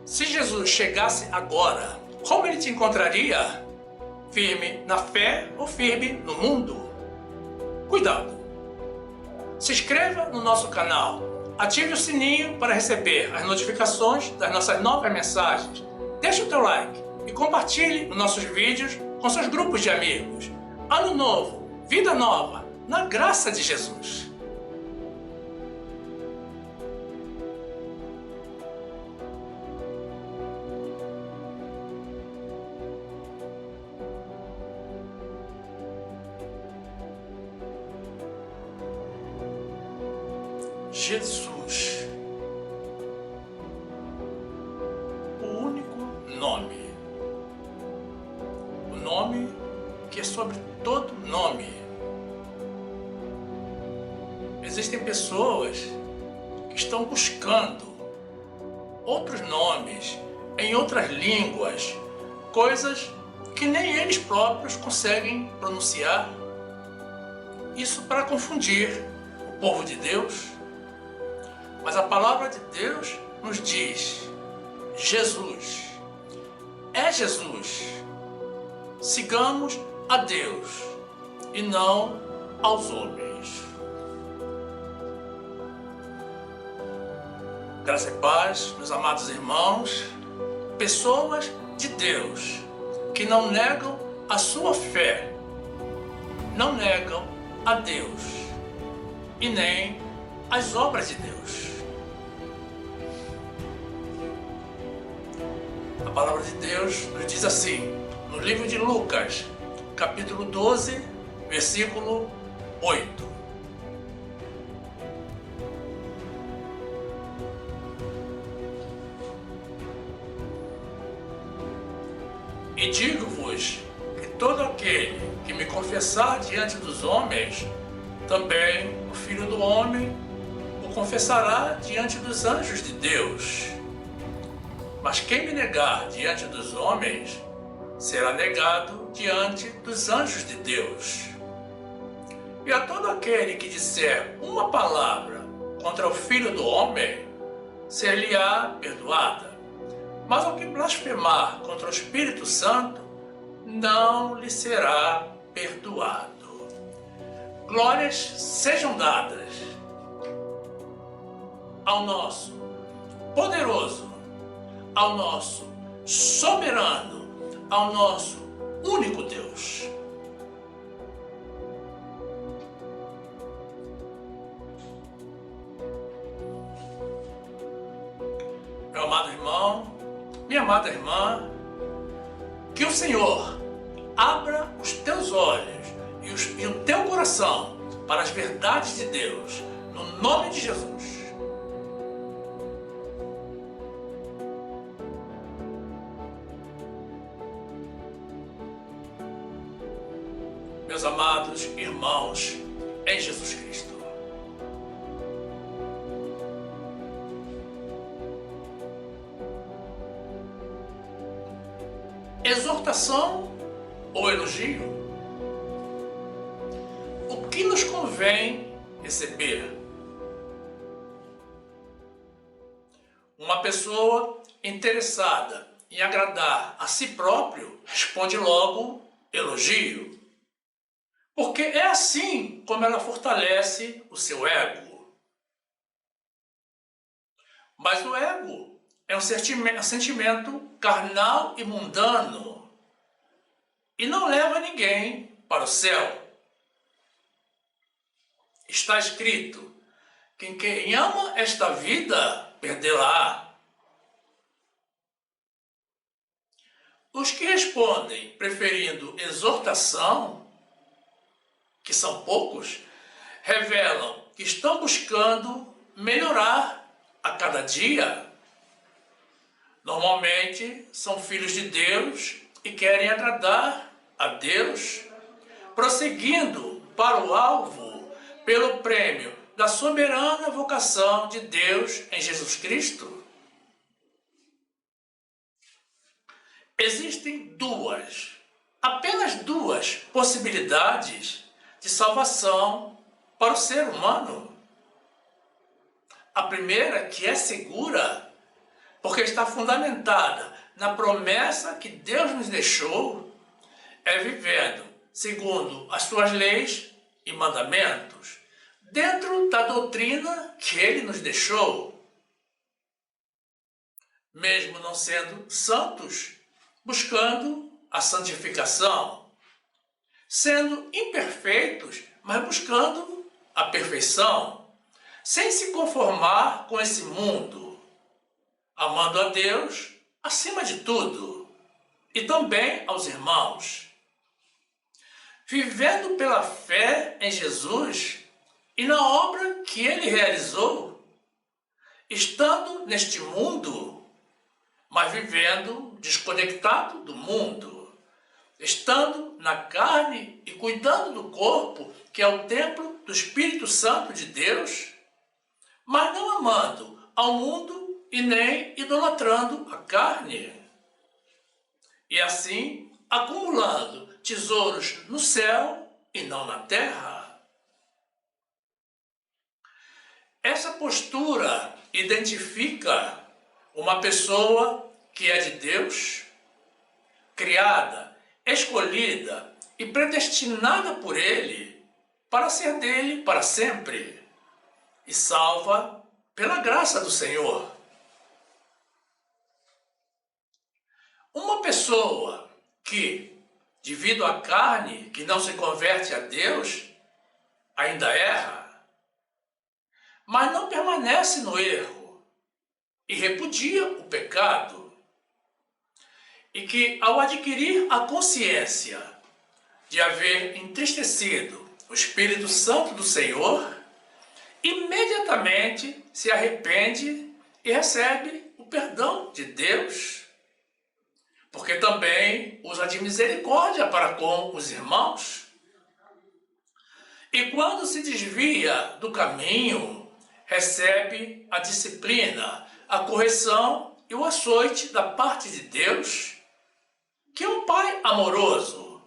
Se Jesus chegasse agora, como ele te encontraria? Firme na fé ou firme no mundo? Cuidado! Se inscreva no nosso canal, ative o sininho para receber as notificações das nossas novas mensagens, deixe o teu like e compartilhe os nossos vídeos com seus grupos de amigos. Ano novo, vida nova, na graça de Jesus. Jesus, o único nome, o nome que é sobre todo nome. Existem pessoas que estão buscando outros nomes em outras línguas, coisas que nem eles próprios conseguem pronunciar. Isso para confundir o povo de Deus. Mas a palavra de Deus nos diz: Jesus é Jesus. Sigamos a Deus e não aos homens. Graça e paz, meus amados irmãos, pessoas de Deus que não negam a sua fé, não negam a Deus e nem as obras de Deus. A palavra de Deus nos diz assim, no livro de Lucas, capítulo 12, versículo 8. E digo-vos que todo aquele que me confessar diante dos homens, também o Filho do Homem o confessará diante dos anjos de Deus. Mas quem me negar diante dos homens, será negado diante dos anjos de Deus. E a todo aquele que disser uma palavra contra o Filho do Homem, ser-lhe-á perdoada. Mas ao que blasfemar contra o Espírito Santo, não lhe será perdoado. Glórias sejam dadas ao nosso poderoso, ao nosso soberano, ao nosso único Deus. Meu amado irmão, minha amada irmã, que o Senhor abra os teus olhos e o teu coração para as verdades de Deus, no nome de Jesus. Meus amados irmãos em Jesus Cristo, exortação ou elogio? O que nos convém receber? Uma pessoa interessada em agradar a si próprio responde logo elogio. Porque é assim como ela fortalece o seu ego. Mas o ego é um sentimento carnal e mundano e não leva ninguém para o céu. Está escrito que quem ama esta vida, perdê-la-á. Os que respondem preferindo exortação, que são poucos, revelam que estão buscando melhorar a cada dia. Normalmente são filhos de Deus e querem agradar a Deus, prosseguindo para o alvo pelo prêmio da soberana vocação de Deus em Jesus Cristo. Existem apenas duas possibilidades de salvação para o ser humano. A primeira, que é segura, porque está fundamentada na promessa que Deus nos deixou, é vivendo segundo as suas leis e mandamentos, dentro da doutrina que Ele nos deixou. Mesmo não sendo santos, buscando a santificação, sendo imperfeitos, mas buscando a perfeição, sem se conformar com esse mundo, amando a Deus acima de tudo e também aos irmãos, vivendo pela fé em Jesus e na obra que Ele realizou, estando neste mundo, mas vivendo desconectado do mundo, estando na carne e cuidando do corpo, que é o templo do Espírito Santo de Deus, mas não amando ao mundo e nem idolatrando a carne. E assim, acumulando tesouros no céu e não na terra. Essa postura identifica uma pessoa que é de Deus, criada, escolhida e predestinada por Ele para ser dele para sempre e salva pela graça do Senhor. Uma pessoa que, devido à carne, que não se converte a Deus, ainda erra, mas não permanece no erro e repudia o pecado, e que, ao adquirir a consciência de haver entristecido o Espírito Santo do Senhor, imediatamente se arrepende e recebe o perdão de Deus, porque também usa de misericórdia para com os irmãos. E quando se desvia do caminho, recebe a disciplina, a correção e o açoite da parte de Deus, que é um Pai amoroso,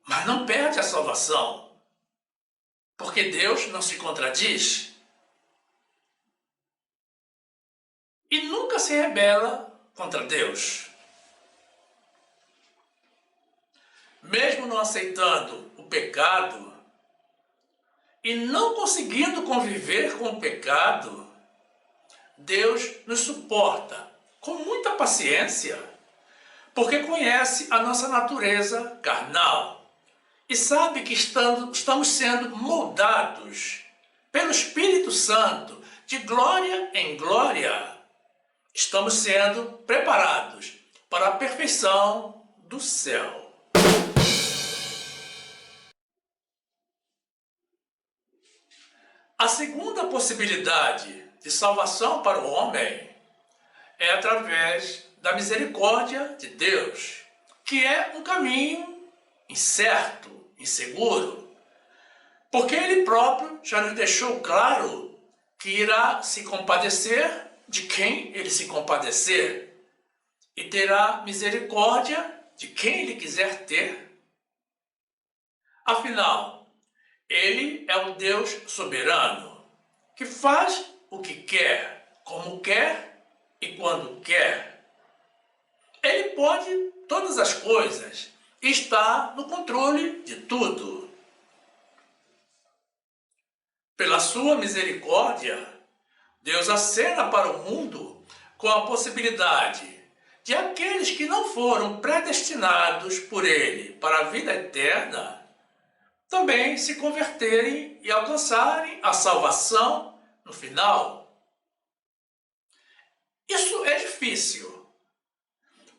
mas não perde a salvação, porque Deus não se contradiz e nunca se rebela contra Deus. Mesmo não aceitando o pecado e não conseguindo conviver com o pecado, Deus nos suporta com muita paciência, porque conhece a nossa natureza carnal e sabe que estamos sendo moldados pelo Espírito Santo de glória em glória. Estamos sendo preparados para a perfeição do céu. A segunda possibilidade de salvação para o homem é através da misericórdia de Deus, que é um caminho incerto, inseguro, porque Ele próprio já nos deixou claro que irá se compadecer de quem Ele se compadecer e terá misericórdia de quem Ele quiser ter. Afinal, Ele é um Deus soberano, que faz o que quer, como quer e quando quer. Ele pode todas as coisas e está no controle de tudo. Pela sua misericórdia, Deus acena para o mundo com a possibilidade de aqueles que não foram predestinados por Ele para a vida eterna também se converterem e alcançarem a salvação no final. Isso é difícil,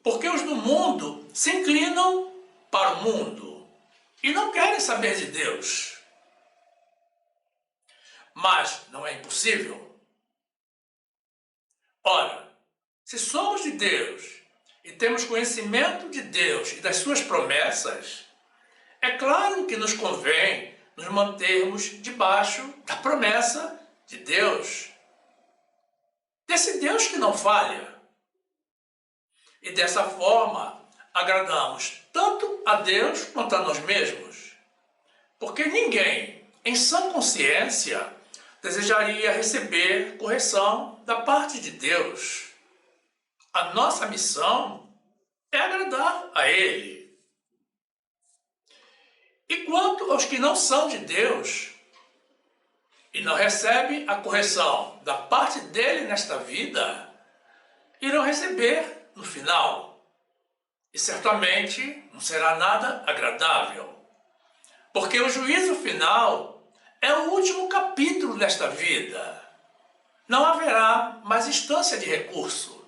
porque os do mundo se inclinam para o mundo e não querem saber de Deus. Mas não é impossível. Ora, se somos de Deus e temos conhecimento de Deus e das suas promessas, é claro que nos convém nos mantermos debaixo da promessa de Deus. Desse Deus que não falha. E dessa forma, agradamos tanto a Deus quanto a nós mesmos. Porque ninguém, em sã consciência, desejaria receber correção da parte de Deus. A nossa missão é agradar a Ele. E quanto aos que não são de Deus e não recebem a correção da parte dele nesta vida, irão receber no final. E certamente não será nada agradável. Porque o juízo final é o último capítulo desta vida. Não haverá mais instância de recurso.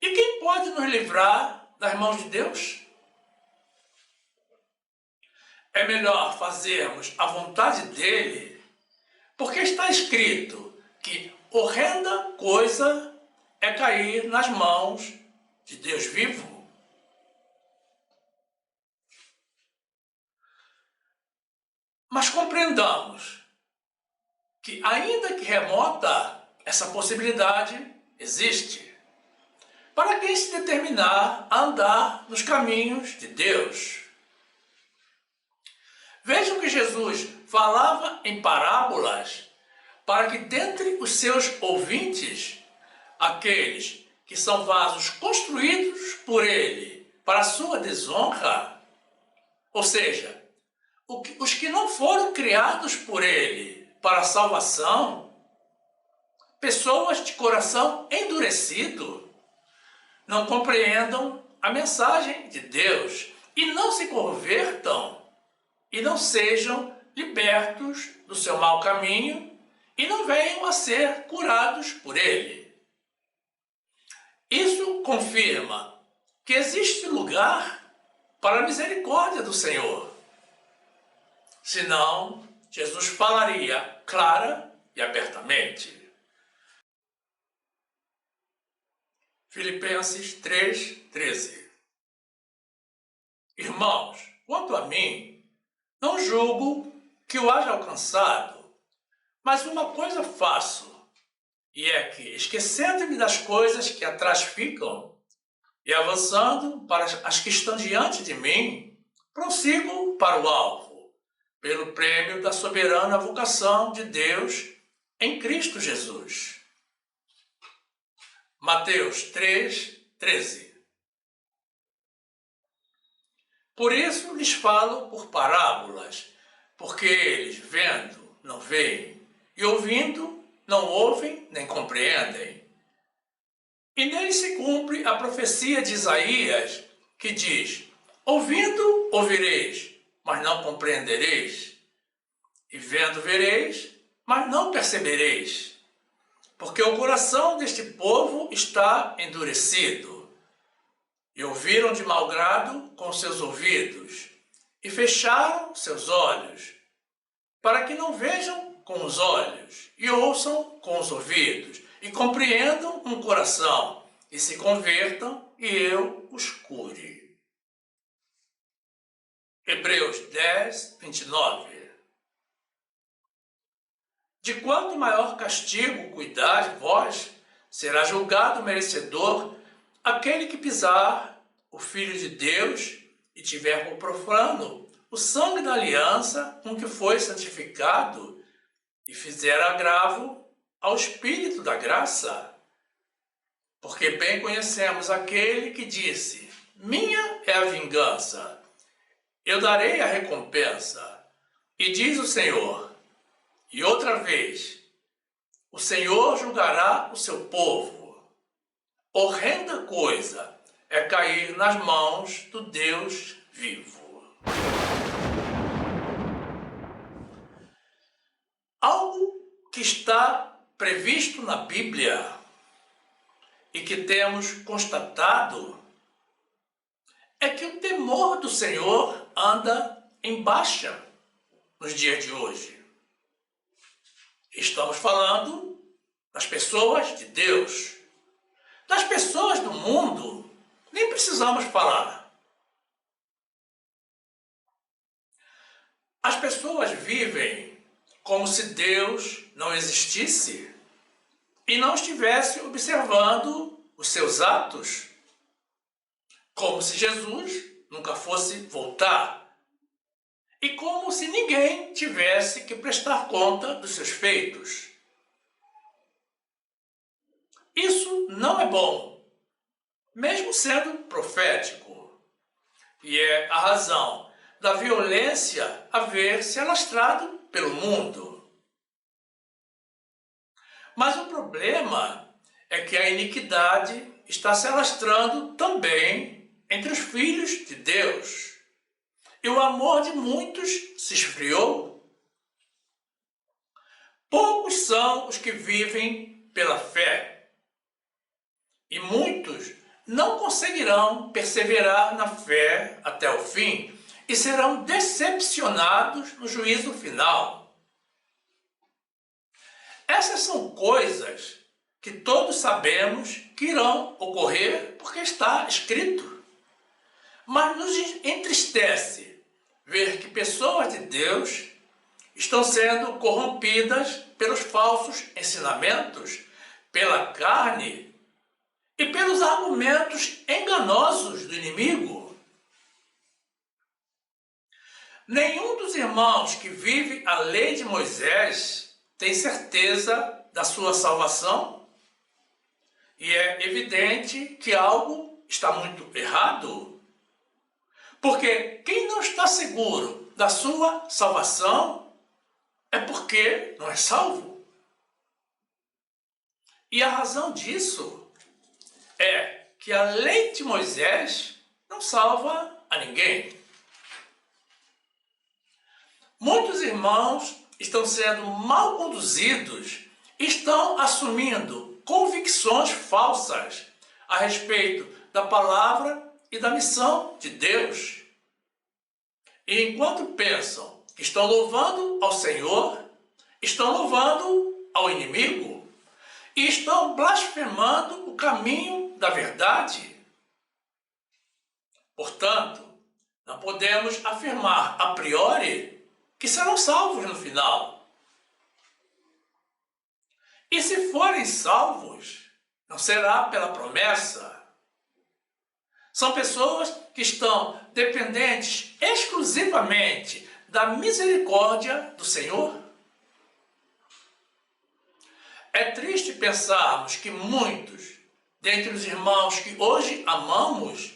E quem pode nos livrar das mãos de Deus? É melhor fazermos a vontade dele, porque está escrito que horrenda coisa é cair nas mãos de Deus vivo. Mas compreendamos que, ainda que remota, essa possibilidade existe para quem se determinar a andar nos caminhos de Deus. Vejam que Jesus falava em parábolas para que dentre os seus ouvintes, aqueles que são vasos construídos por ele para a sua desonra, ou seja, os que não foram criados por ele para a salvação, pessoas de coração endurecido, não compreendam a mensagem de Deus e não se convertam e não sejam libertos do seu mau caminho e não venham a ser curados por ele. Isso confirma que existe lugar para a misericórdia do Senhor. Senão, Jesus falaria clara e abertamente. Filipenses 3:13. Irmãos, quanto a mim, não julgo que o haja alcançado, mas uma coisa faço, e é que, esquecendo-me das coisas que atrás ficam, e avançando para as que estão diante de mim, prossigo para o alvo, pelo prêmio da soberana vocação de Deus em Cristo Jesus. Mateus 3:13. Por isso lhes falo por parábolas, porque eles, vendo, não veem, e ouvindo, não ouvem nem compreendem. E nele se cumpre a profecia de Isaías, que diz: ouvindo, ouvireis, mas não compreendereis, e vendo, vereis, mas não percebereis, porque o coração deste povo está endurecido, e ouviram de mau grado com seus ouvidos, e fecharam seus olhos, para que não vejam com os olhos, e ouçam com os ouvidos, e compreendam com o coração, e se convertam, e eu os cure. Hebreus 10:29. De quanto maior castigo cuidais vós, será julgado merecedor aquele que pisar o Filho de Deus e tiver por profano o sangue da aliança com que foi santificado e fizer agravo ao Espírito da graça. Porque bem conhecemos aquele que disse: minha é a vingança, eu darei a recompensa. E diz o Senhor. E outra vez, o Senhor julgará o seu povo. Horrenda coisa é cair nas mãos do Deus vivo. Algo que está previsto na Bíblia e que temos constatado é que o temor do Senhor anda em baixa nos dias de hoje. Estamos falando das pessoas de Deus. Das pessoas do mundo, nem precisamos falar. As pessoas vivem como se Deus não existisse e não estivesse observando os seus atos, como se Jesus nunca fosse voltar e como se ninguém tivesse que prestar conta dos seus feitos. Isso não é bom, mesmo sendo profético. E é a razão da violência haver se alastrado pelo mundo. Mas o problema é que a iniquidade está se alastrando também entre os filhos de Deus. E o amor de muitos se esfriou. Poucos são os que vivem pela fé. E muitos não conseguirão perseverar na fé até o fim e serão decepcionados no juízo final. Essas são coisas que todos sabemos que irão ocorrer porque está escrito. Mas nos entristece ver que pessoas de Deus estão sendo corrompidas pelos falsos ensinamentos, pela carne e pelos argumentos enganosos do inimigo. Nenhum dos irmãos que vive a lei de Moisés tem certeza da sua salvação, e é evidente que algo está muito errado. Porque quem não está seguro da sua salvação é porque não é salvo. E a razão disso é que a lei de Moisés não salva a ninguém. Muitos irmãos estão sendo mal conduzidos e estão assumindo convicções falsas a respeito da palavra e da missão de Deus. E enquanto pensam que estão louvando ao Senhor, estão louvando ao inimigo e estão blasfemando o caminho da verdade. Portanto, não podemos afirmar a priori que serão salvos no final. E se forem salvos, não será pela promessa. São pessoas que estão dependentes exclusivamente da misericórdia do Senhor. É triste pensarmos que muitos, dentre os irmãos que hoje amamos,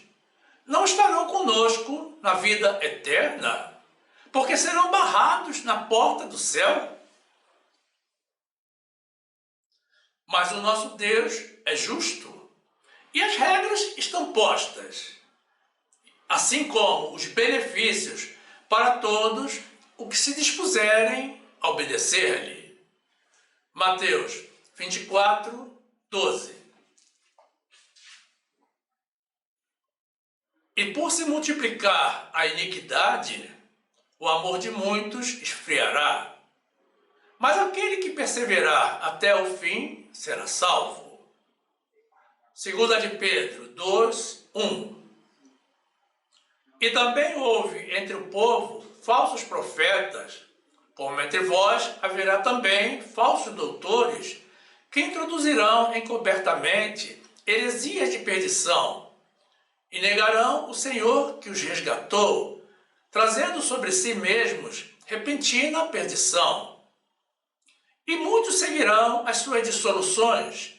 não estarão conosco na vida eterna, porque serão barrados na porta do céu. Mas o nosso Deus é justo. E as regras estão postas, assim como os benefícios para todos os que se dispuserem a obedecer-lhe. Mateus 24, 12. E por se multiplicar a iniquidade, o amor de muitos esfriará. Mas aquele que perseverar até o fim será salvo. 2 de Pedro 2, 1. E também houve entre o povo falsos profetas, como entre vós haverá também falsos doutores, que introduzirão encobertamente heresias de perdição, e negarão o Senhor que os resgatou, trazendo sobre si mesmos repentina perdição. E muitos seguirão as suas dissoluções,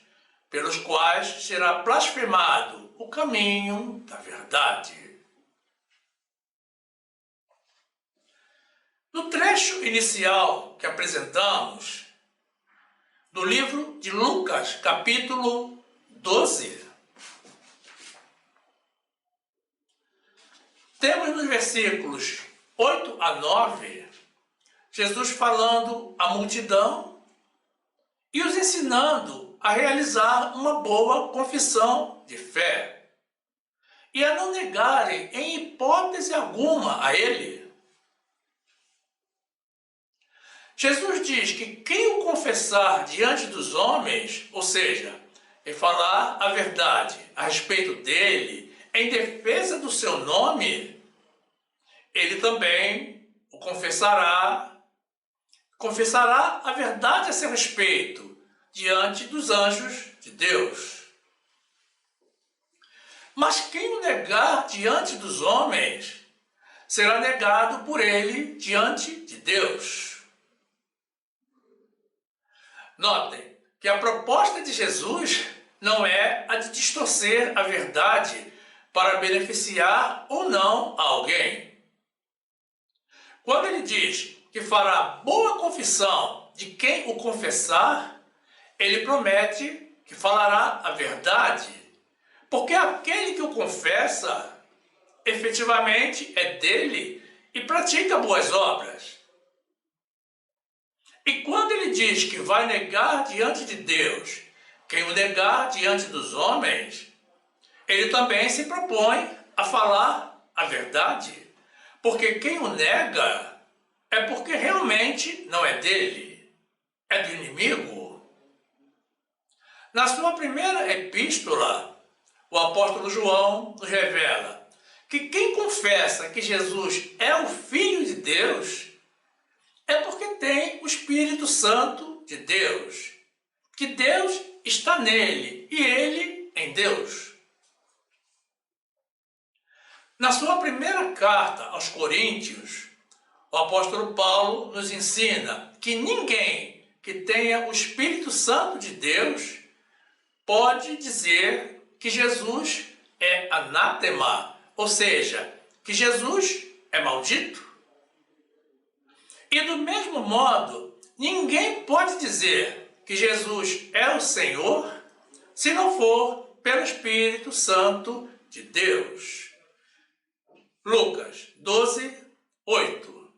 pelos quais será blasfemado o caminho da verdade. No trecho inicial que apresentamos, do livro de Lucas, capítulo 12, temos nos versículos 8 a 9, Jesus falando à multidão e os ensinando a realizar uma boa confissão de fé e a não negarem em hipótese alguma a Ele. Jesus diz que quem o confessar diante dos homens, ou seja, em falar a verdade a respeito dele, em defesa do seu nome, ele também o confessará a verdade a seu respeito diante dos anjos de Deus. Mas quem o negar diante dos homens, será negado por ele diante de Deus. Notem que a proposta de Jesus não é a de distorcer a verdade para beneficiar ou não a alguém. Quando ele diz que fará boa confissão de quem o confessar, ele promete que falará a verdade, porque aquele que o confessa efetivamente é dele e pratica boas obras. E quando ele diz que vai negar diante de Deus quem o negar diante dos homens, ele também se propõe a falar a verdade, porque quem o nega é porque realmente não é dele, é do inimigo. Na sua primeira epístola, o apóstolo João nos revela que quem confessa que Jesus é o Filho de Deus é porque tem o Espírito Santo de Deus, que Deus está nele e ele em Deus. Na sua primeira carta aos Coríntios, o apóstolo Paulo nos ensina que ninguém que tenha o Espírito Santo de Deus pode dizer que Jesus é anátema, ou seja, que Jesus é maldito. E do mesmo modo, ninguém pode dizer que Jesus é o Senhor se não for pelo Espírito Santo de Deus. Lucas 12, 8.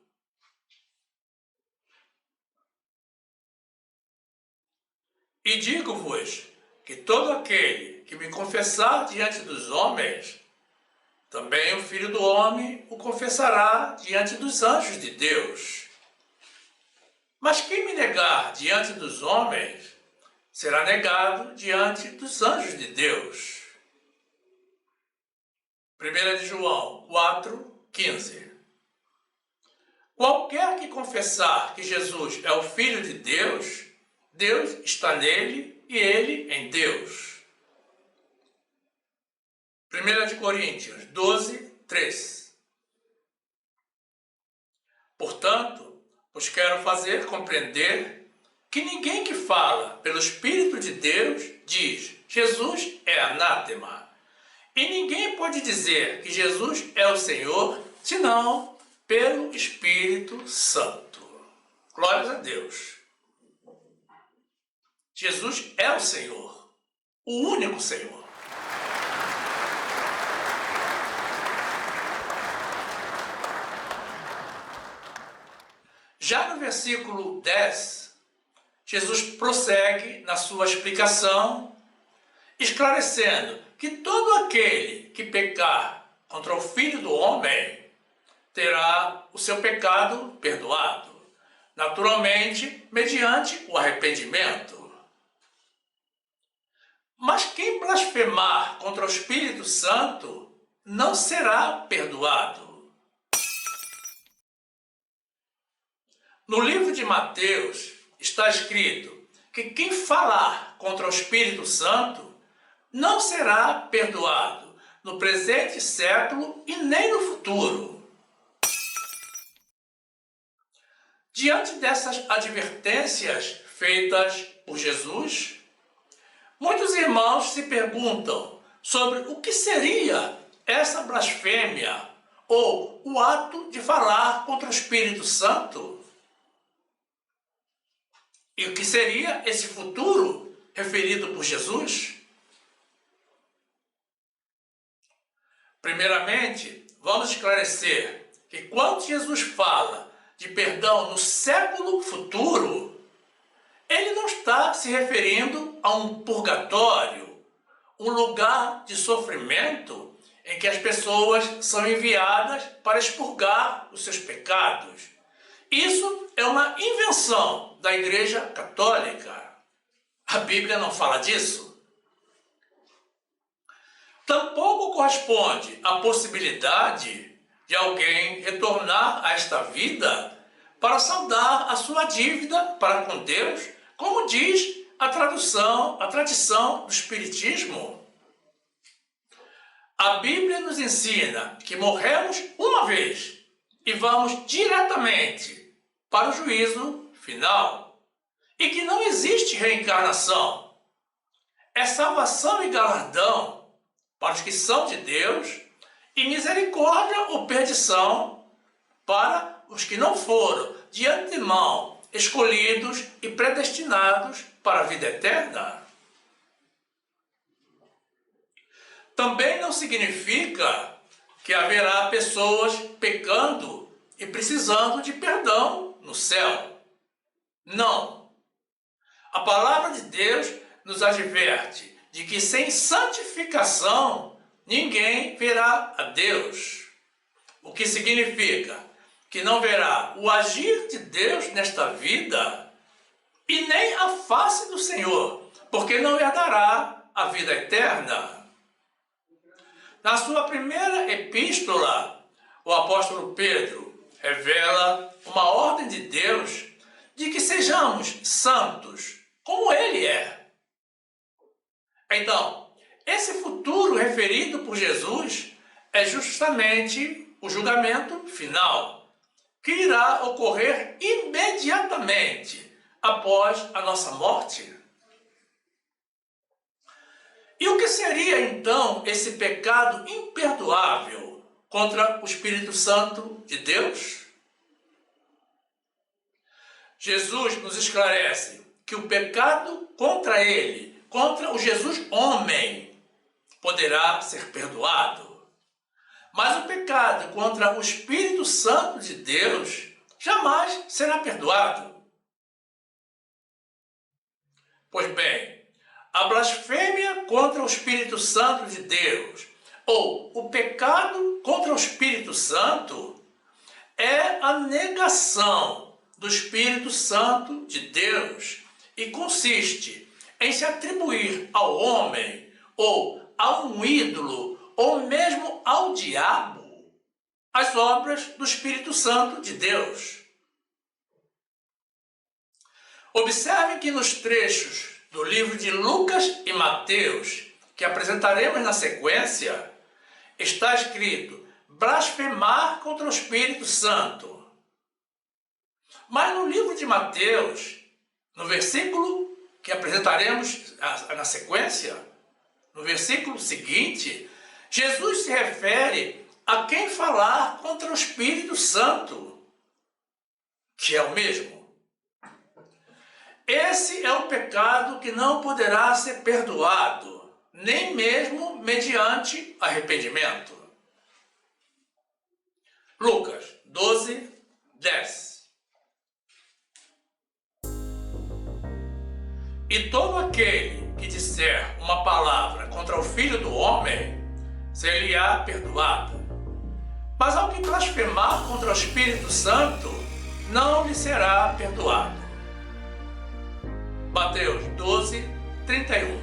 E digo-vos que todo aquele que me confessar diante dos homens, também o Filho do Homem o confessará diante dos anjos de Deus. Mas quem me negar diante dos homens, será negado diante dos anjos de Deus. 1 de João 4, 15. Qualquer que confessar que Jesus é o Filho de Deus, Deus está nele e ele em Deus. 1 de Coríntios 12, 3. Portanto, vos quero fazer compreender que ninguém que fala pelo Espírito de Deus diz Jesus é anátema. E ninguém pode dizer que Jesus é o Senhor, senão pelo Espírito Santo. Glórias a Deus. Jesus é o Senhor, o único Senhor. Já no versículo 10, Jesus prossegue na sua explicação, esclarecendo que todo aquele que pecar contra o Filho do Homem terá o seu pecado perdoado, naturalmente mediante o arrependimento. Mas quem blasfemar contra o Espírito Santo não será perdoado. No livro de Mateus está escrito que quem falar contra o Espírito Santo não será perdoado no presente século e nem no futuro. Diante dessas advertências feitas por Jesus, muitos irmãos se perguntam sobre o que seria essa blasfêmia ou o ato de falar contra o Espírito Santo. E o que seria esse futuro referido por Jesus? Primeiramente, vamos esclarecer que quando Jesus fala de perdão no século futuro, ele não está se referindo a um purgatório, um lugar de sofrimento em que as pessoas são enviadas para expurgar os seus pecados. Isso é uma invenção da Igreja Católica. A Bíblia não fala disso. Tampouco corresponde à possibilidade de alguém retornar a esta vida para saldar a sua dívida para com Deus, como diz a tradição do Espiritismo. A Bíblia nos ensina que morremos uma vez e vamos diretamente para o juízo final, e que não existe reencarnação. é salvação e galardão para os que são de Deus, e misericórdia ou perdição para os que não foram de antemão escolhidos e predestinados para a vida eterna. Também não significa que haverá pessoas pecando e precisando de perdão no céu. Não. A palavra de Deus nos adverte de que sem santificação ninguém verá a Deus. O que significa que não verá o agir de Deus nesta vida e nem a face do Senhor, porque não herdará a vida eterna. Na sua primeira epístola, o apóstolo Pedro revela uma ordem de Deus de que sejamos santos, como Ele é. Então, esse futuro referido por Jesus é justamente o julgamento final, que irá ocorrer imediatamente após a nossa morte. E o que seria então esse pecado imperdoável contra o Espírito Santo de Deus? Jesus nos esclarece que o pecado contra ele, contra o Jesus homem, poderá ser perdoado. Mas o pecado contra o Espírito Santo de Deus jamais será perdoado. Pois bem, a blasfêmia contra o Espírito Santo de Deus, ou o pecado contra o Espírito Santo, é a negação do Espírito Santo de Deus e consiste em se atribuir ao homem, ou a um ídolo, ou mesmo ao diabo, as obras do Espírito Santo de Deus. Observem que nos trechos do livro de Lucas e Mateus, que apresentaremos na sequência, está escrito blasfemar contra o Espírito Santo. Mas no livro de Mateus, no versículo que apresentaremos na sequência, no versículo seguinte, Jesus se refere a quem falar contra o Espírito Santo, que é o mesmo. Esse é o pecado que não poderá ser perdoado, nem mesmo mediante arrependimento. Lucas 12, 10. E todo aquele que disser uma palavra contra o Filho do Homem, ser-lhe-á perdoado. Mas ao que blasfemar contra o Espírito Santo, não lhe será perdoado. Mateus 12, 31.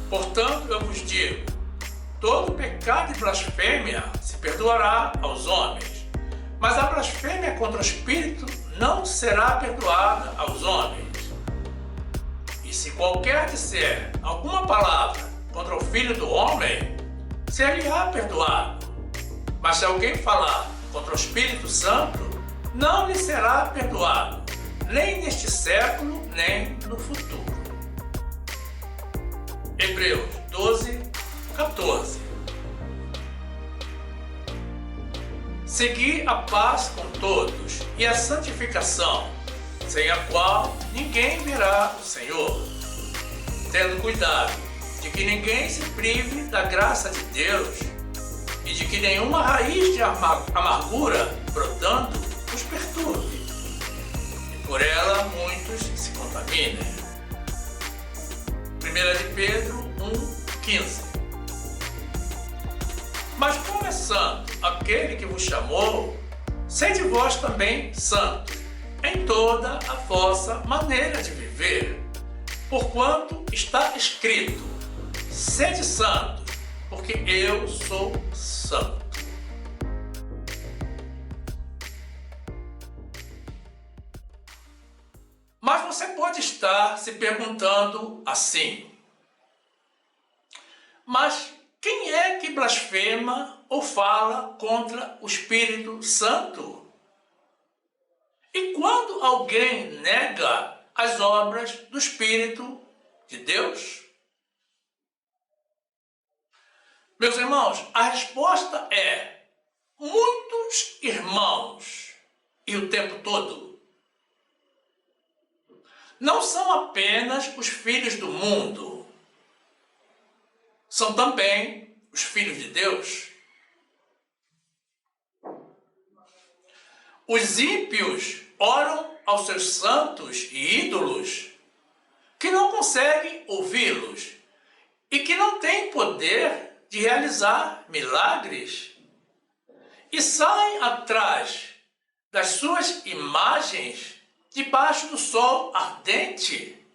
Portanto, eu vos digo, todo pecado e blasfêmia se perdoará aos homens, mas a blasfêmia contra o Espírito não será perdoada aos homens. E se qualquer disser alguma palavra contra o Filho do Homem, ser-lhe-á perdoado. Mas se alguém falar contra o Espírito Santo, não lhe será perdoado, nem neste século, nem no futuro. Hebreus 12, 14. Segui a paz com todos e a santificação, sem a qual ninguém verá o Senhor, tendo cuidado de que ninguém se prive da graça de Deus e de que nenhuma raiz de amargura brotando os perturbe. Por ela muitos se contaminem. 1 de Pedro 1,15. Mas como é santo aquele que vos chamou, sede vós também santos em toda a vossa maneira de viver, porquanto está escrito: sede santos, porque eu sou santo. Mas você pode estar se perguntando assim: mas quem é que blasfema ou fala contra o Espírito Santo? E quando alguém nega as obras do Espírito de Deus? Meus irmãos, a resposta é muitos irmãos e o tempo todo. Não são apenas os filhos do mundo, são também os filhos de Deus. Os ímpios oram aos seus santos e ídolos que não conseguem ouvi-los e que não têm poder de realizar milagres e saem atrás das suas imagens debaixo do sol ardente,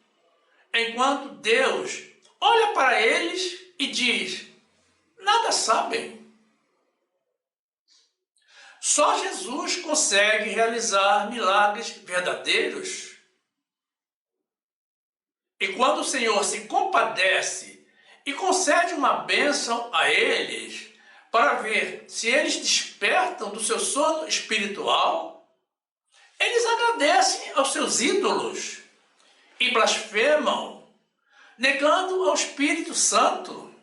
enquanto Deus olha para eles e diz: nada sabem. Só Jesus consegue realizar milagres verdadeiros. E quando o Senhor se compadece e concede uma bênção a eles, para ver se eles despertam do seu sono espiritual, eles agradecem aos seus ídolos e blasfemam, negando ao Espírito Santo.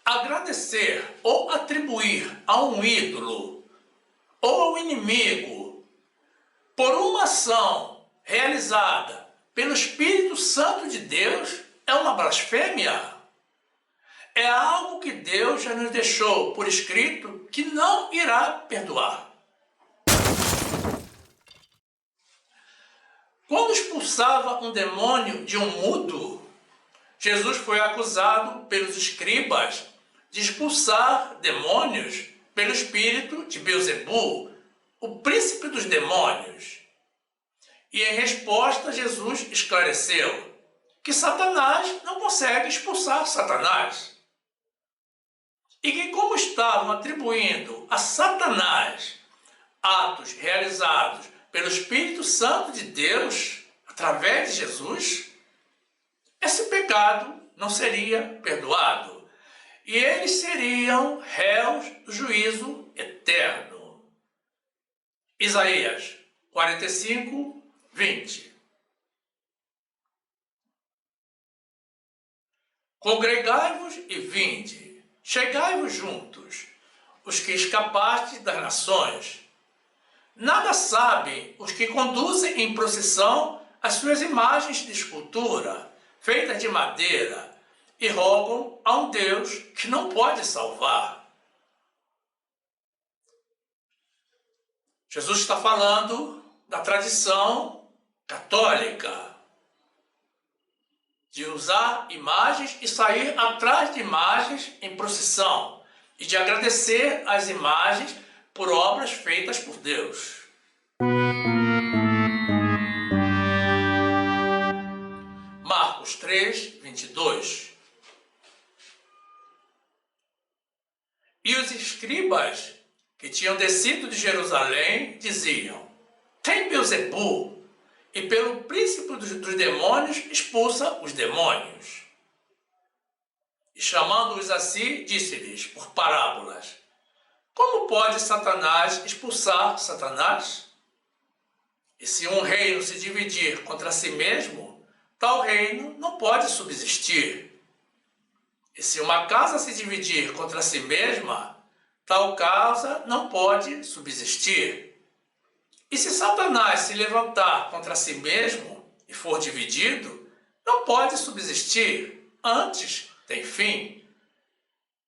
Agradecer ou atribuir a um ídolo ou ao inimigo por uma ação realizada pelo Espírito Santo de Deus é uma blasfêmia. É algo que Deus já nos deixou por escrito que não irá perdoar. Quando expulsava um demônio de um mudo, Jesus foi acusado pelos escribas de expulsar demônios pelo espírito de Beelzebu, o príncipe dos demônios. E em resposta, Jesus esclareceu que Satanás não consegue expulsar Satanás. E que, como estavam atribuindo a Satanás atos realizados pelo Espírito Santo de Deus, através de Jesus, esse pecado não seria perdoado. E eles seriam réus do juízo eterno. Isaías 45, 20. Congregai-vos e vinde, chegai-vos juntos, os que escapastes das nações. Nada sabem os que conduzem em procissão as suas imagens de escultura, feitas de madeira, e rogam a um Deus que não pode salvar. Jesus está falando da tradição católica, de usar imagens e sair atrás de imagens em procissão, e de agradecer as imagens por obras feitas por Deus. Marcos 3, 22. E os escribas que tinham descido de Jerusalém diziam: tem Beelzebu, e pelo príncipe dos demônios expulsa os demônios. E chamando-os a si, disse-lhes por parábolas: como pode Satanás expulsar Satanás? E se um reino se dividir contra si mesmo, tal reino não pode subsistir. E se uma casa se dividir contra si mesma, tal casa não pode subsistir. E se Satanás se levantar contra si mesmo e for dividido, não pode subsistir, antes tem fim.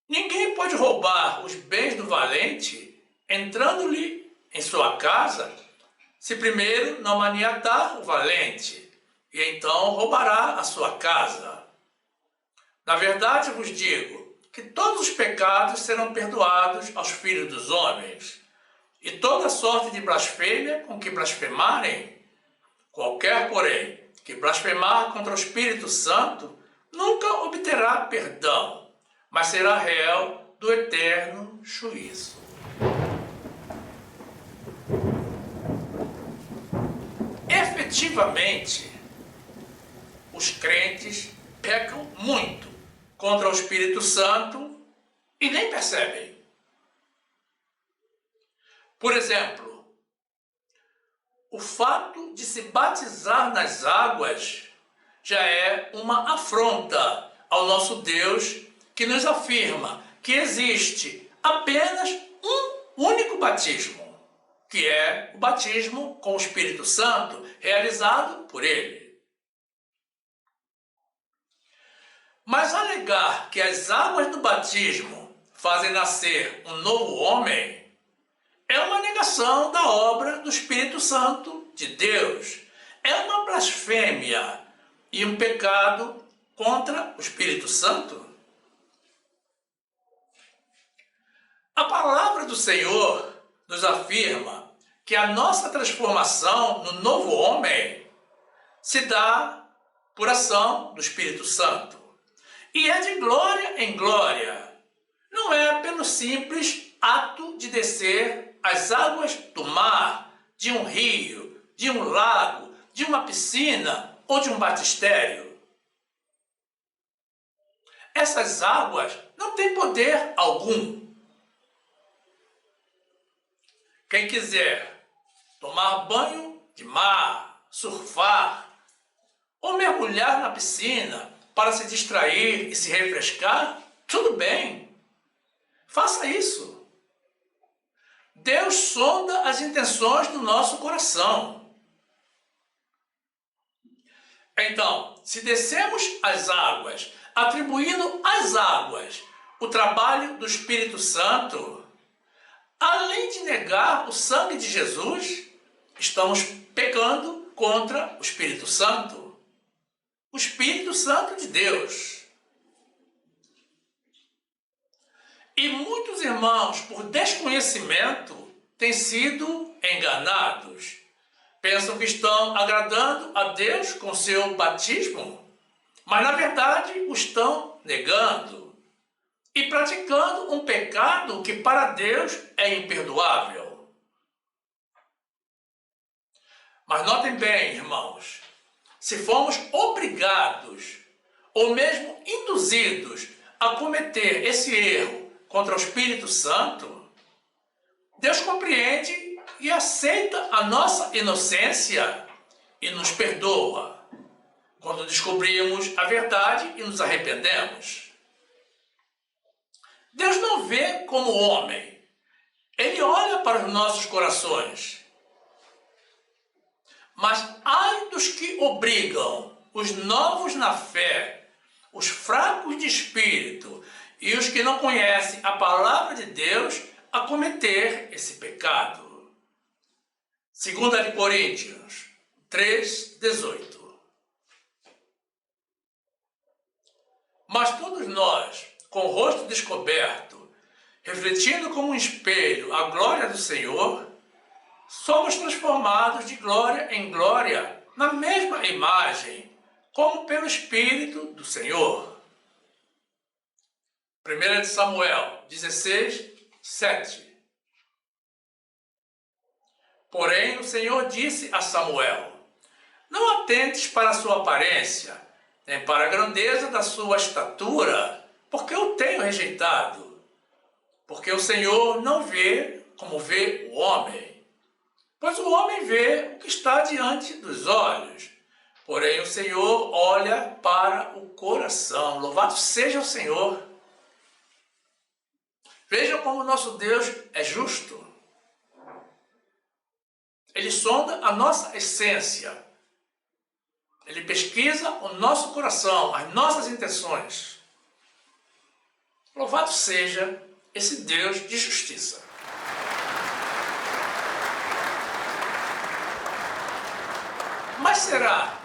Ninguém pode roubar os bens do valente, entrando-lhe em sua casa, se primeiro não maniatar o valente, e então roubará a sua casa. Na verdade vos digo que todos os pecados serão perdoados aos filhos dos homens, e toda sorte de blasfêmia com que blasfemarem. Qualquer, porém, que blasfemar contra o Espírito Santo nunca obterá perdão, mas será réu do eterno juízo. Efetivamente, os crentes pecam muito contra o Espírito Santo e nem percebem. Por exemplo, o fato de se batizar nas águas já é uma afronta ao nosso Deus, que nos afirma que existe apenas um único batismo, que é o batismo com o Espírito Santo, realizado por Ele. Mas alegar que as águas do batismo fazem nascer um novo homem é uma negação da obra do Espírito Santo de Deus. É uma blasfêmia e um pecado contra o Espírito Santo. A palavra do Senhor nos afirma que a nossa transformação no novo homem se dá por ação do Espírito Santo. E é de glória em glória. Não é pelo simples ato de descer as águas do mar, de um rio, de um lago, de uma piscina ou de um batistério. Essas águas não têm poder algum. Quem quiser tomar banho de mar, surfar ou mergulhar na piscina para se distrair e se refrescar, tudo bem. Faça isso. Deus sonda as intenções do nosso coração. Então, se descemos as águas, atribuindo às águas o trabalho do Espírito Santo, além de negar o sangue de Jesus, estamos pecando contra o Espírito Santo. O Espírito Santo de Deus. E muitos irmãos, por desconhecimento, têm sido enganados. Pensam que estão agradando a Deus com seu batismo, mas na verdade o estão negando e praticando um pecado que para Deus é imperdoável. Mas notem bem, irmãos, se fomos obrigados ou mesmo induzidos a cometer esse erro contra o Espírito Santo, Deus compreende e aceita a nossa inocência e nos perdoa quando descobrimos a verdade e nos arrependemos. Deus não vê como homem, Ele olha para os nossos corações. Mas ai dos que obrigam os novos na fé, os fracos de espírito e os que não conhecem a palavra de Deus a cometer esse pecado. 2 Coríntios 3:18. Mas todos nós, com o rosto descoberto, refletindo como um espelho a glória do Senhor, somos transformados de glória em glória na mesma imagem, como pelo Espírito do Senhor. 1 Samuel 16:7. Porém, o Senhor disse a Samuel: não atentes para a sua aparência, nem para a grandeza da sua estatura, porque eu tenho rejeitado. Porque o Senhor não vê como vê o homem. Pois o homem vê o que está diante dos olhos, porém o Senhor olha para o coração. Louvado seja o Senhor. Vejam como o nosso Deus é justo. Ele sonda a nossa essência. Ele pesquisa o nosso coração, as nossas intenções. Louvado seja esse Deus de justiça. Mas será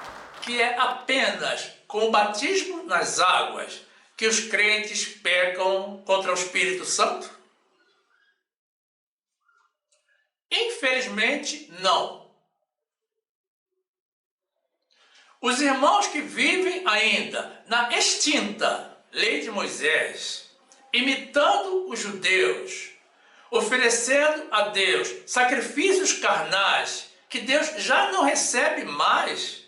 que é apenas com o batismo nas águas que os crentes pecam contra o Espírito Santo? Infelizmente, não. Os irmãos que vivem ainda na extinta lei de Moisés, imitando os judeus, oferecendo a Deus sacrifícios carnais que Deus já não recebe mais,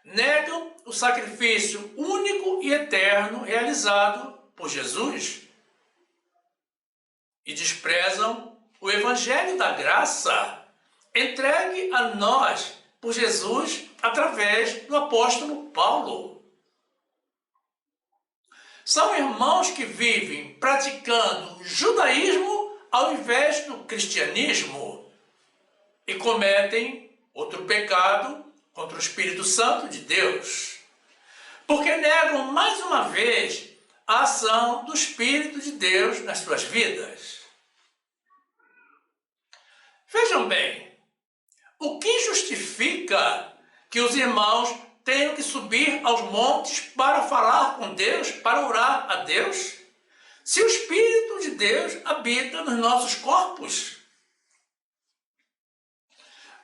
negam o sacrifício único e eterno realizado por Jesus e desprezam o Evangelho da graça entregue a nós por Jesus através do apóstolo Paulo. São irmãos que vivem praticando o judaísmo ao invés do cristianismo e cometem outro pecado contra o Espírito Santo de Deus, porque negam mais uma vez a ação do Espírito de Deus nas suas vidas. Vejam bem, o que justifica que os irmãos tenham que subir aos montes para falar com Deus, para orar a Deus, se o Espírito de Deus habita nos nossos corpos?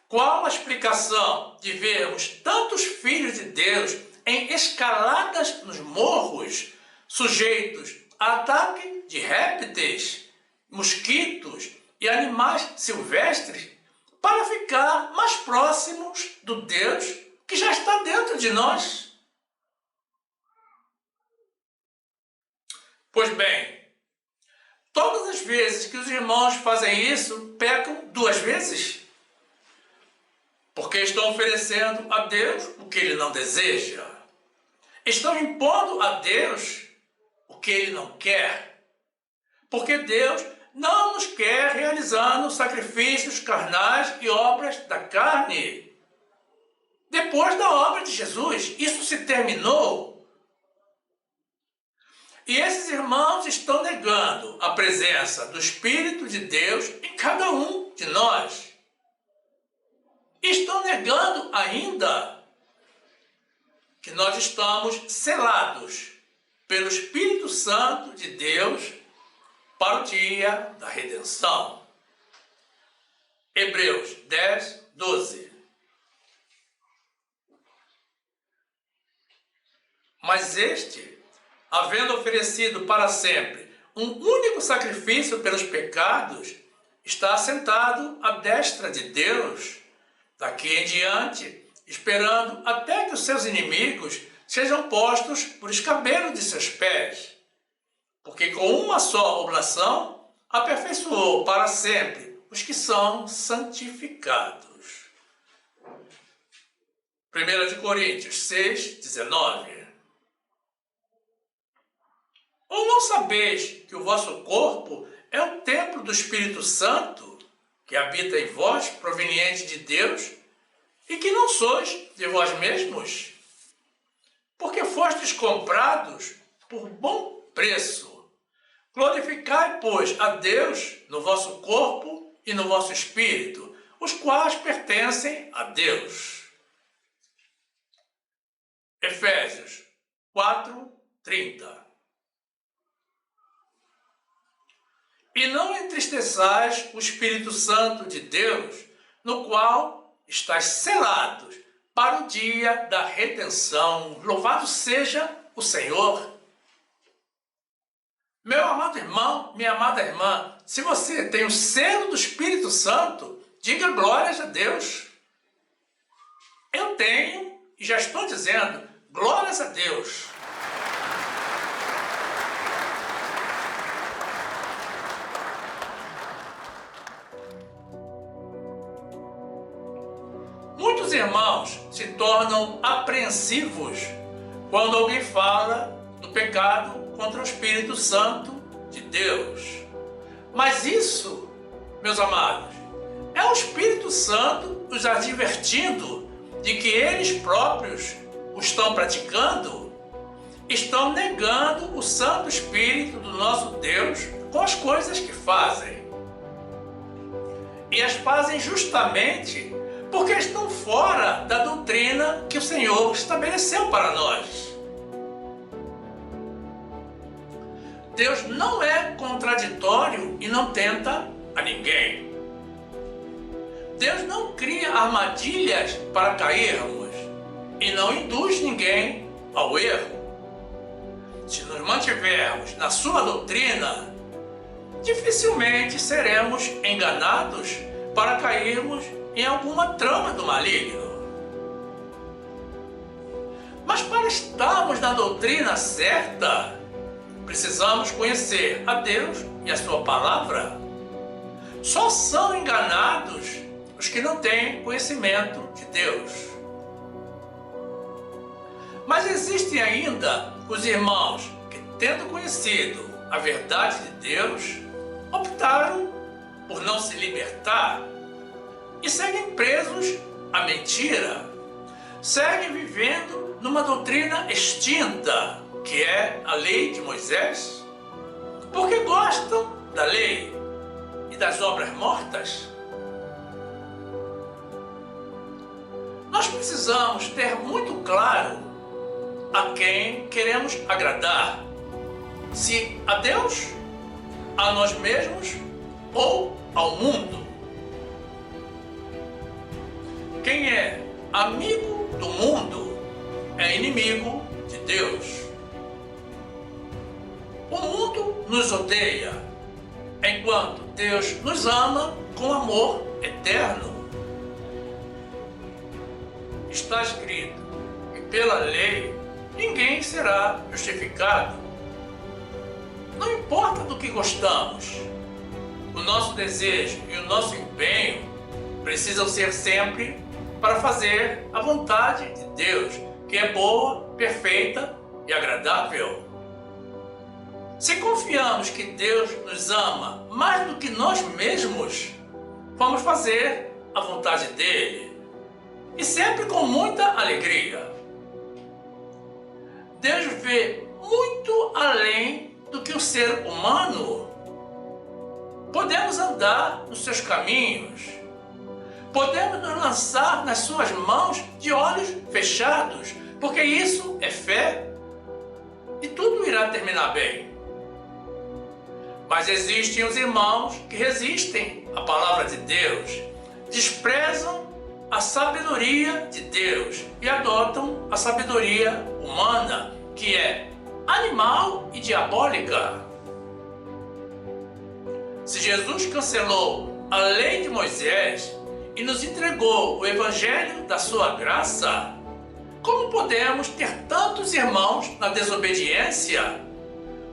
Qual a explicação de vermos tantos filhos de Deus em escaladas nos morros, sujeitos a ataque de répteis, mosquitos e animais silvestres, para ficar mais próximos do Deus que já está dentro de nós? Pois bem, todas as vezes que os irmãos fazem isso, pecam duas vezes, porque estão oferecendo a Deus o que Ele não deseja, estão impondo a Deus o que Ele não quer, porque Deus não nos quer realizando sacrifícios carnais e obras da carne. Depois da obra de Jesus, isso se terminou. E esses irmãos estão negando a presença do Espírito de Deus em cada um de nós. Estão negando ainda que nós estamos selados pelo Espírito Santo de Deus para o dia da redenção. Hebreus 10, 12. Mas este, havendo oferecido para sempre um único sacrifício pelos pecados, está assentado à destra de Deus, daqui em diante, esperando até que os seus inimigos sejam postos por escabelo de seus pés. Porque com uma só oblação aperfeiçoou para sempre os que são santificados. 1 Coríntios 6, 19. Ou não sabeis que o vosso corpo é o templo do Espírito Santo, que habita em vós, proveniente de Deus, e que não sois de vós mesmos? Porque fostes comprados por bom preço. Glorificai, pois, a Deus no vosso corpo e no vosso espírito, os quais pertencem a Deus. Efésios 4, 30. E não entristeçais o Espírito Santo de Deus, no qual estáis selados para o dia da redenção. Louvado seja o Senhor. Meu amado irmão, minha amada irmã, se você tem o selo do Espírito Santo, diga glórias a Deus. Eu tenho e já estou dizendo glórias a Deus. Muitos irmãos se tornam apreensivos quando alguém fala do pecado contra o Espírito Santo de Deus. Mas isso, meus amados, é o Espírito Santo os advertindo de que eles próprios o estão praticando, estão negando o Santo Espírito do nosso Deus com as coisas que fazem. E as fazem justamente porque estão fora da doutrina que o Senhor estabeleceu para nós. Deus não é contraditório e não tenta a ninguém. Deus não cria armadilhas para cairmos e não induz ninguém ao erro. Se nos mantivermos na sua doutrina, dificilmente seremos enganados para cairmos em alguma trama do maligno. Mas para estarmos na doutrina certa, precisamos conhecer a Deus e a sua palavra. Só são enganados os que não têm conhecimento de Deus. Mas existem ainda os irmãos que, tendo conhecido a verdade de Deus, optaram por não se libertar e seguem presos à mentira, seguem vivendo numa doutrina extinta, que é a lei de Moisés, porque gostam da lei e das obras mortas. Nós precisamos ter muito claro a quem queremos agradar, se a Deus, a nós mesmos ou ao mundo. Quem é amigo do mundo é inimigo de Deus. O mundo nos odeia, enquanto Deus nos ama com amor eterno. Está escrito que pela lei ninguém será justificado. Não importa do que gostamos, o nosso desejo e o nosso empenho precisam ser sempre para fazer a vontade de Deus, que é boa, perfeita e agradável. Se confiamos que Deus nos ama mais do que nós mesmos, vamos fazer a vontade dele, e sempre com muita alegria. Deus vê muito além do que o ser humano. Podemos andar nos seus caminhos, podemos nos lançar nas suas mãos de olhos fechados, porque isso é fé e tudo irá terminar bem. Mas existem os irmãos que resistem à palavra de Deus, desprezam a sabedoria de Deus e adotam a sabedoria humana, que é animal e diabólica. Se Jesus cancelou a lei de Moisés e nos entregou o evangelho da sua graça, como podemos ter tantos irmãos na desobediência,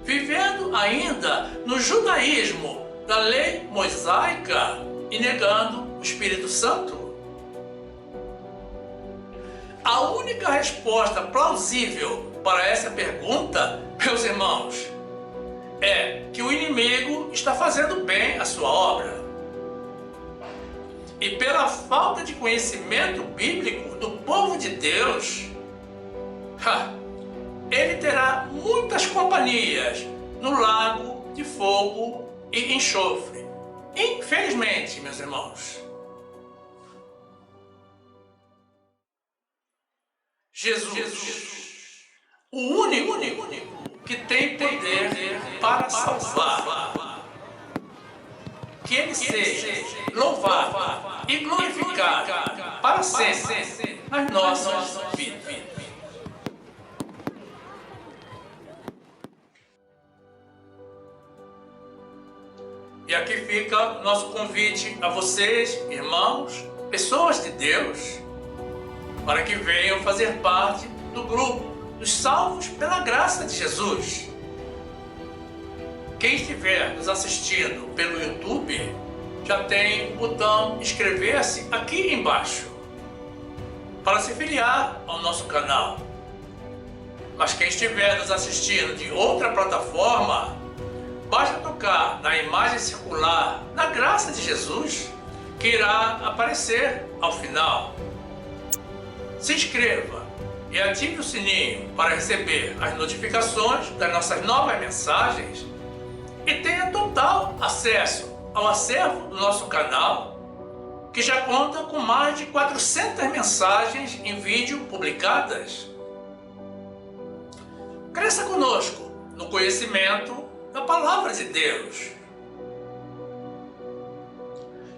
vivendo ainda no judaísmo da lei mosaica e negando o Espírito Santo? A única resposta plausível para essa pergunta, meus irmãos, é que o inimigo está fazendo bem a sua obra. E pela falta de conhecimento bíblico do povo de Deus, ele terá muitas companhias no lago de fogo e enxofre. Infelizmente, meus irmãos. Jesus, o único que tem poder para salvar. Que ele seja louvado e glorificado para sempre nas nossas vidas. E aqui fica o nosso convite a vocês, irmãos, pessoas de Deus, para que venham fazer parte do grupo dos salvos pela graça de Jesus. Quem estiver nos assistindo pelo YouTube, já tem o botão inscrever-se aqui embaixo, para se filiar ao nosso canal. Mas quem estiver nos assistindo de outra plataforma, basta tocar na imagem circular na graça de Jesus, que irá aparecer ao final. Se inscreva e ative o sininho para receber as notificações das nossas novas mensagens e tenha total acesso ao acervo do nosso canal, que já conta com mais de 400 mensagens em vídeo publicadas. Cresça conosco no conhecimento da Palavra de Deus.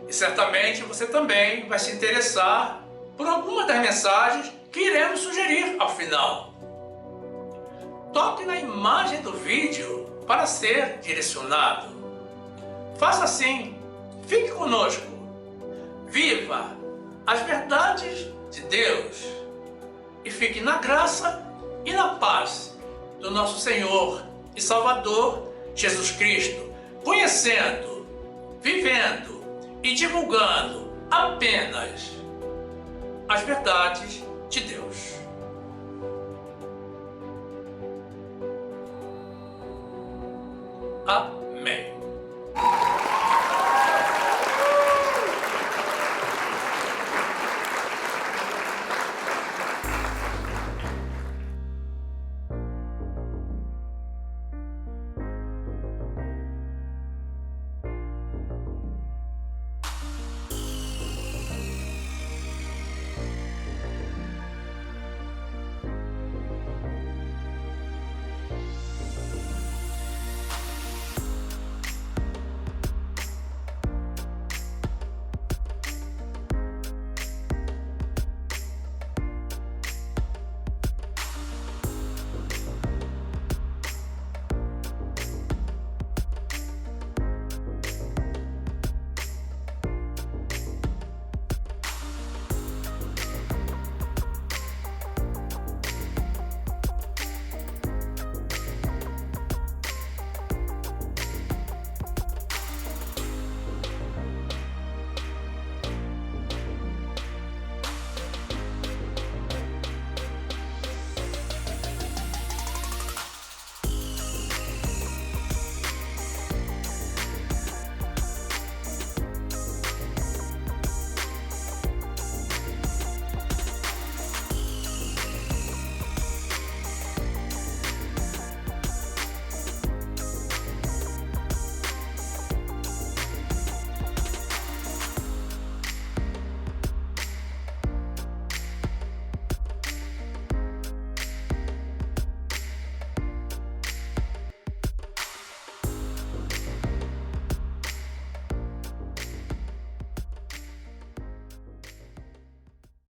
E certamente você também vai se interessar por alguma das mensagens que iremos sugerir ao final. Toque na imagem do vídeo para ser direcionado. Faça assim, fique conosco, viva as verdades de Deus e fique na graça e na paz do nosso Senhor e Salvador Jesus Cristo, conhecendo, vivendo e divulgando apenas as verdades de Deus. A